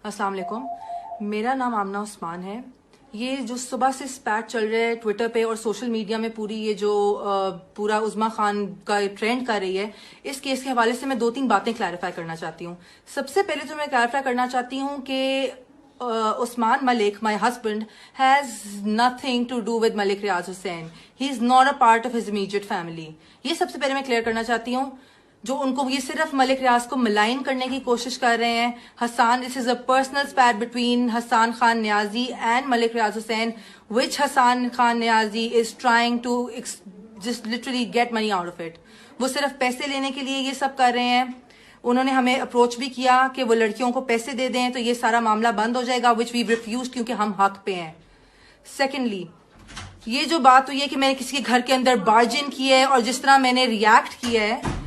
अस्सलाम वालेकुम, मेरा नाम आमना उस्मान है। ये जो सुबह से स्पैट चल रहा है ट्विटर पे और सोशल मीडिया में, पूरी ये जो पूरा उज़्मा खान का ट्रेंड कर रही है, इस केस के हवाले से मैं 2-3 बातें क्लैरिफाई करना चाहती हूँ। सबसे पहले तो मैं क्लैरिफाई करना चाहती हूँ कि Usman Malik, my husband, has nothing to do with Malik Riaz Hussain. He is not a part of his immediate family. ये सबसे पहले मैं क्लियर करना चाहती हूँ। जो उनको ये सिर्फ मलिक रियाज को मलाइन करने की कोशिश कर रहे हैं। Hassan, this is a personal spat between Hassan Khan Niazi and Malik Riaz Hussain, which Hassan Khan Niazi is trying to just literally get money out of it. वो सिर्फ पैसे लेने के लिए ये सब कर रहे हैं। उन्होंने हमें अप्रोच भी किया कि वो लड़कियों को पैसे दे दें तो ये सारा मामला बंद हो जाएगा, विच वी रिफ्यूज, क्योंकि हम हक पे हैं। सेकेंडली, ये जो बात हुई है कि मैंने किसी के घर के अंदर बार्ज इन किया है और जिस तरह मैंने रिएक्ट किया है,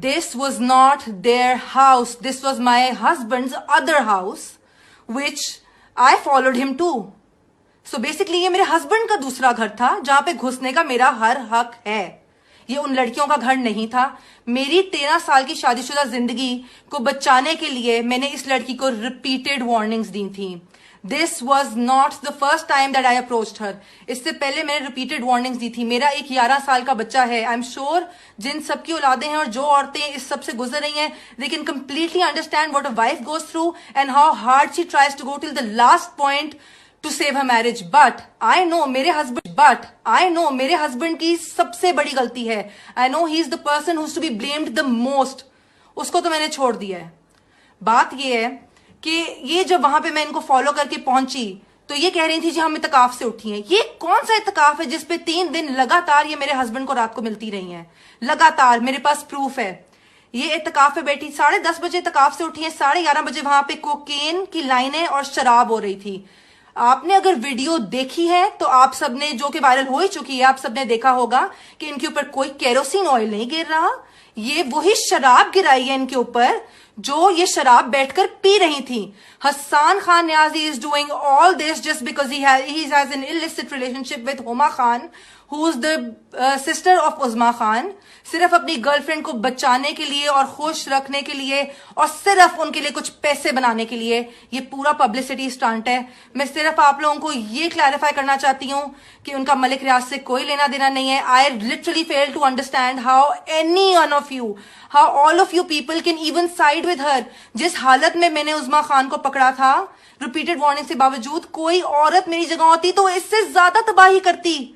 this was not their house, this was my husband's other house which I followed him to. So basically ये मेरे हस्बैंड का दूसरा घर था जहां पे घुसने का मेरा हर हक है। ये उन लड़कियों का घर नहीं था। मेरी 13 साल की शादीशुदा जिंदगी को बचाने के लिए मैंने इस लड़की को रिपीटेड वार्निंग्स दी थी। This was not the first time that I approached her. इससे पहले मैंने रिपीटेड वार्निंग्स दी थी। मेरा एक 11 साल का बच्चा है। आई एम श्योर जिन सबकी औलादें हैं और जो औरतें इस सब से गुजर रही हैं, they can completely understand what a wife goes through and how hard she tries to go till the last point to save her marriage. But I know मेरे हस्बैंड की सबसे बड़ी गलती है। I know he is the person who's to be blamed the most. उसको तो मैंने छोड़ दिया है। बात ये है कि ये जब वहां पे मैं इनको फॉलो करके पहुंची तो ये कह रही थी जी हम इत्तकाफ से उठी हैं। ये कौन सा इत्तकाफ है जिसपे 3 दिन लगातार ये मेरे हस्बैंड को रात को मिलती रही हैं? लगातार मेरे पास प्रूफ है। ये इत्तकाफ पे बैठी 10:30 बजे इत्तकाफ से उठी है, 11:30 बजे वहां पे कोकेन की लाइनें और शराब हो रही थी। आपने अगर वीडियो देखी है तो आप सबने, जो कि वायरल हो ही चुकी है, आप सबने देखा होगा कि इनके ऊपर कोई केरोसिन ऑयल नहीं गिर रहा। ये वही शराब गिराई है इनके ऊपर जो ये शराब बैठकर पी रही थी। Hassan Khan Niazi is doing all this just because he has an illicit relationship with Huma Khan, who is the sister of Uzma Khan, सिर्फ अपनी गर्लफ्रेंड को बचाने के लिए और खुश रखने के लिए और सिर्फ उनके लिए कुछ पैसे बनाने के लिए ये पूरा पब्लिसिटी स्टंट है। मैं सिर्फ आप लोगों को ये क्लैरिफाई करना चाहती हूँ कि उनका मलिक रियाज से कोई लेना देना नहीं है। I literally fail to understand how any one of you, how all of you people can even side with her. जिस हालत में मैंने उज़्मा खान को पकड़ा था, रिपीटेड वार्निंग के बावजूद, कोई औरत मेरी जगह होती तो इससे ज्यादा तबाही करती,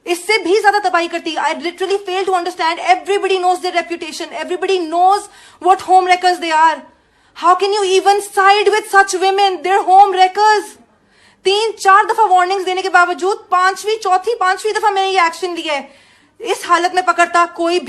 इससे भी ज्यादा तबाही करती। I literally fail to understand. Everybody knows their reputation. Everybody knows what home wreckers they are. How can you even side with such women? They're home wreckers. 3-4 दफा वार्निंग्स देने के बावजूद 5वीं दफा मैंने ये एक्शन लिया है। इस हालत में पकड़ता कोई